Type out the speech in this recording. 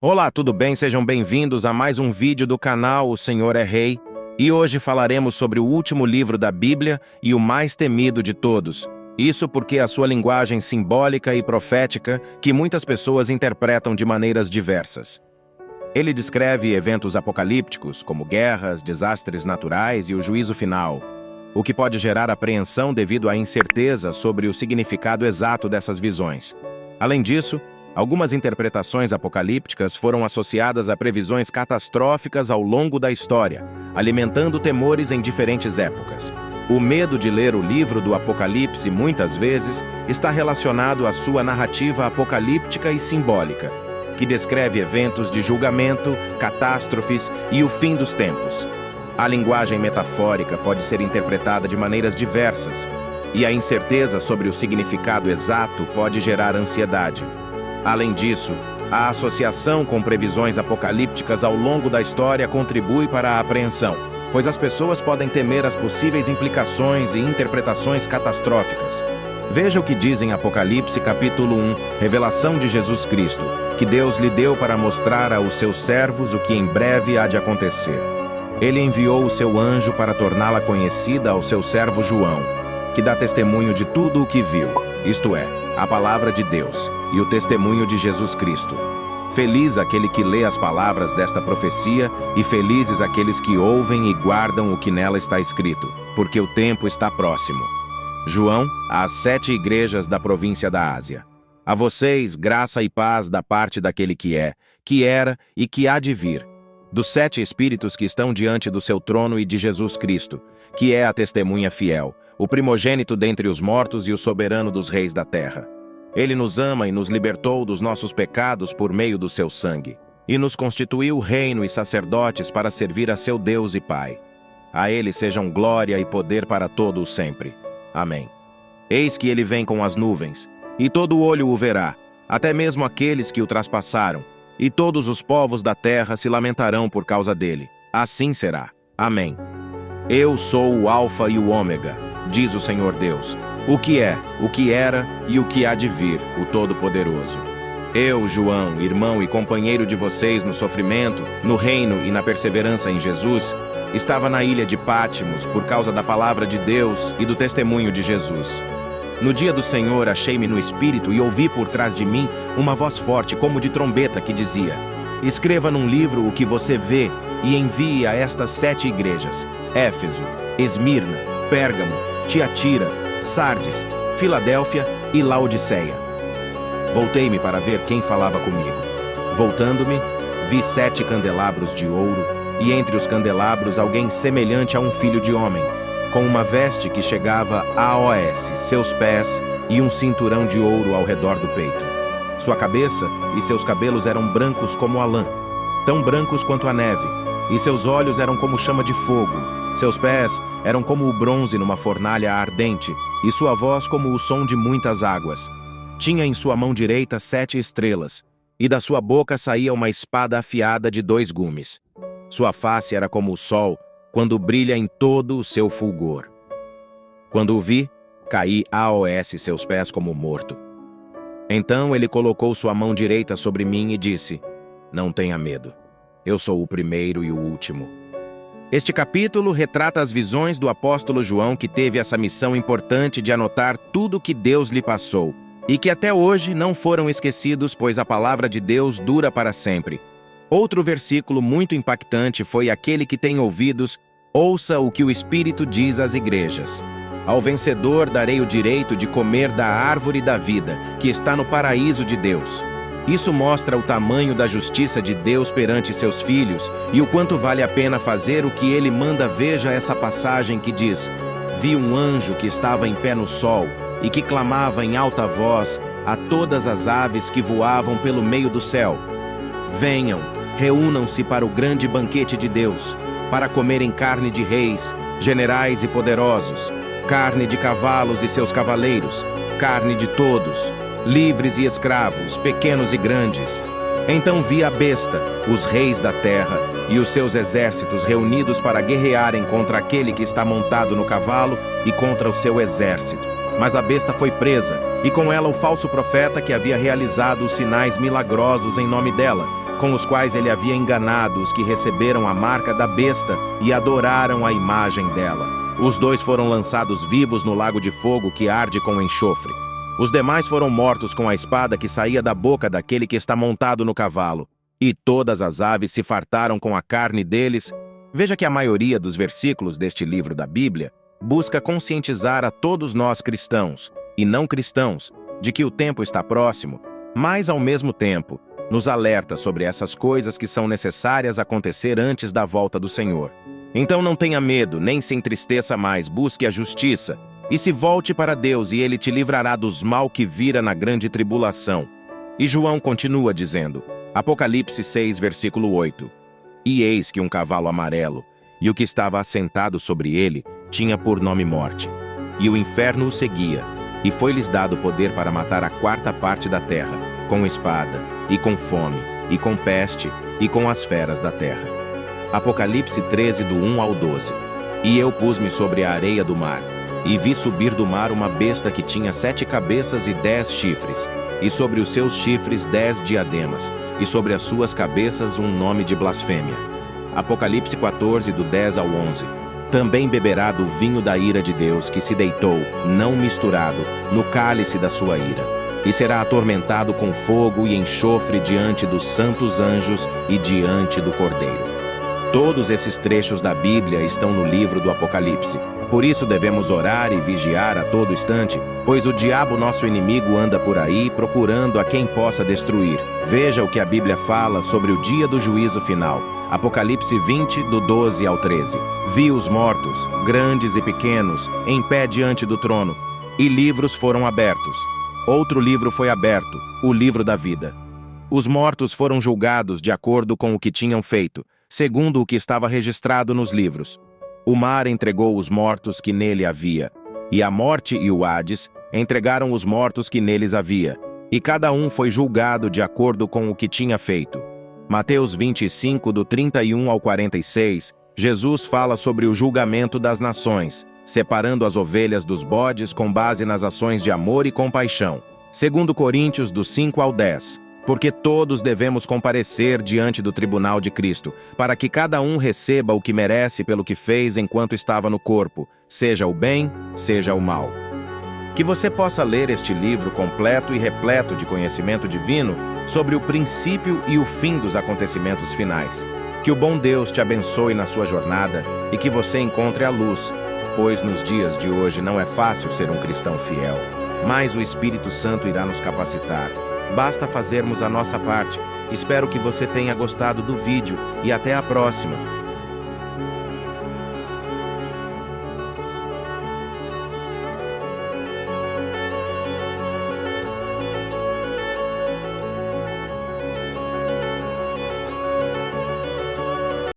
Olá, tudo bem? Sejam bem-vindos a mais um vídeo do canal O Senhor é Rei. E hoje falaremos sobre o último livro da Bíblia e o mais temido de todos. Isso porque a sua linguagem simbólica e profética que muitas pessoas interpretam de maneiras diversas. Ele descreve eventos apocalípticos, como guerras, desastres naturais e o juízo final, o que pode gerar apreensão devido à incerteza sobre o significado exato dessas visões. Além disso, algumas interpretações apocalípticas foram associadas a previsões catastróficas ao longo da história, alimentando temores em diferentes épocas. O medo de ler o livro do Apocalipse, muitas vezes, está relacionado à sua narrativa apocalíptica e simbólica, que descreve eventos de julgamento, catástrofes e o fim dos tempos. A linguagem metafórica pode ser interpretada de maneiras diversas, e a incerteza sobre o significado exato pode gerar ansiedade. Além disso, a associação com previsões apocalípticas ao longo da história contribui para a apreensão, pois as pessoas podem temer as possíveis implicações e interpretações catastróficas. Veja o que diz em Apocalipse capítulo 1, revelação de Jesus Cristo, que Deus lhe deu para mostrar aos seus servos o que em breve há de acontecer. Ele enviou o seu anjo para torná-la conhecida ao seu servo João, que dá testemunho de tudo o que viu, isto é, a palavra de Deus e o testemunho de Jesus Cristo. Feliz aquele que lê as palavras desta profecia e felizes aqueles que ouvem e guardam o que nela está escrito, porque o tempo está próximo. João, às 7 igrejas da província da Ásia. A vocês, graça e paz da parte daquele que é, que era e que há de vir, dos 7 espíritos que estão diante do seu trono e de Jesus Cristo, que é a testemunha fiel, o primogênito dentre os mortos e o soberano dos reis da terra. Ele nos ama e nos libertou dos nossos pecados por meio do seu sangue, e nos constituiu reino e sacerdotes para servir a seu Deus e Pai. A ele sejam glória e poder para todo o sempre. Amém. Eis que ele vem com as nuvens, e todo olho o verá, até mesmo aqueles que o traspassaram, e todos os povos da terra se lamentarão por causa dele. Assim será. Amém. Eu sou o Alfa e o Ômega, diz o Senhor Deus, o que é, o que era e o que há de vir, o Todo-Poderoso. Eu, João, irmão e companheiro de vocês no sofrimento, no reino e na perseverança em Jesus, estava na ilha de Pátimos por causa da palavra de Deus e do testemunho de Jesus. No dia do Senhor achei-me no Espírito e ouvi por trás de mim uma voz forte como de trombeta que dizia: escreva num livro o que você vê e envie a estas 7 igrejas: Éfeso, Esmirna, Pérgamo, Tiatira, Sardes, Filadélfia e Laodiceia. Voltei-me para ver quem falava comigo. Voltando-me, vi 7 candelabros de ouro, e entre os candelabros alguém semelhante a um filho de homem, com uma veste que chegava aos seus pés e um cinturão de ouro ao redor do peito. Sua cabeça e seus cabelos eram brancos como a lã, tão brancos quanto a neve, e seus olhos eram como chama de fogo. Seus pés eram como o bronze numa fornalha ardente, e sua voz como o som de muitas águas. Tinha em sua mão direita 7 estrelas, e da sua boca saía uma espada afiada de 2 gumes. Sua face era como o sol, quando brilha em todo o seu fulgor. Quando o vi, caí aos seus pés como morto. Então ele colocou sua mão direita sobre mim e disse: não tenha medo, eu sou o primeiro e o último. Este capítulo retrata as visões do apóstolo João, que teve essa missão importante de anotar tudo o que Deus lhe passou, e que até hoje não foram esquecidos, pois a palavra de Deus dura para sempre. Outro versículo muito impactante foi: aquele que tem ouvidos, ouça o que o Espírito diz às igrejas. Ao vencedor darei o direito de comer da árvore da vida, que está no paraíso de Deus. Isso mostra o tamanho da justiça de Deus perante seus filhos e o quanto vale a pena fazer o que ele manda. Veja essa passagem que diz: vi um anjo que estava em pé no sol e que clamava em alta voz a todas as aves que voavam pelo meio do céu: venham, reúnam-se para o grande banquete de Deus, para comerem carne de reis, generais e poderosos, carne de cavalos e seus cavaleiros, carne de todos, livres e escravos, pequenos e grandes. Então vi a besta, os reis da terra e os seus exércitos reunidos para guerrearem contra aquele que está montado no cavalo e contra o seu exército. Mas a besta foi presa, e com ela o falso profeta que havia realizado os sinais milagrosos em nome dela. com os quais ele havia enganado os que receberam a marca da besta e adoraram a imagem dela. Os dois foram lançados vivos no lago de fogo que arde com enxofre. Os demais foram mortos com a espada que saía da boca daquele que está montado no cavalo. E todas as aves se fartaram com a carne deles. Veja que a maioria dos versículos deste livro da Bíblia busca conscientizar a todos nós cristãos e não cristãos de que o tempo está próximo, mas, ao mesmo tempo, nos alerta sobre essas coisas que são necessárias acontecer antes da volta do Senhor. Então não tenha medo, nem se entristeça mais, busque a justiça, e se volte para Deus, e Ele te livrará dos mal que vira na grande tribulação. E João continua dizendo, Apocalipse 6, versículo 8, E eis que um cavalo amarelo, e o que estava assentado sobre ele tinha por nome Morte. E o inferno o seguia, e foi-lhes dado poder para matar a quarta parte da terra, com espada, e com fome, e com peste, e com as feras da terra. Apocalipse 13, do 1 ao 12. E eu pus-me sobre a areia do mar, e vi subir do mar uma besta que tinha 7 cabeças e 10 chifres, e sobre os seus chifres 10 diademas, e sobre as suas cabeças um nome de blasfêmia. Apocalipse 14, do 10 ao 11. Também beberá do vinho da ira de Deus, que se deitou, não misturado, no cálice da sua ira, e será atormentado com fogo e enxofre diante dos santos anjos e diante do Cordeiro. Todos esses trechos da Bíblia estão no livro do Apocalipse. Por isso devemos orar e vigiar a todo instante, pois o diabo, nosso inimigo, anda por aí procurando a quem possa destruir. Veja o que a Bíblia fala sobre o dia do juízo final. Apocalipse 20, do 12 ao 13. Vi os mortos, grandes e pequenos, em pé diante do trono, e livros foram abertos. Outro livro foi aberto, o livro da vida. Os mortos foram julgados de acordo com o que tinham feito, segundo o que estava registrado nos livros. O mar entregou os mortos que nele havia, e a morte e o Hades entregaram os mortos que neles havia, e cada um foi julgado de acordo com o que tinha feito. Mateus 25, do 31 ao 46, Jesus fala sobre o julgamento das nações, separando as ovelhas dos bodes com base nas ações de amor e compaixão. 2 Coríntios, do 5 ao 10. Porque todos devemos comparecer diante do tribunal de Cristo, para que cada um receba o que merece pelo que fez enquanto estava no corpo, seja o bem, seja o mal. Que você possa ler este livro completo e repleto de conhecimento divino sobre o princípio e o fim dos acontecimentos finais. Que o bom Deus te abençoe na sua jornada e que você encontre a luz, pois nos dias de hoje não é fácil ser um cristão fiel, mas o Espírito Santo irá nos capacitar. Basta fazermos a nossa parte. Espero que você tenha gostado do vídeo e até a próxima.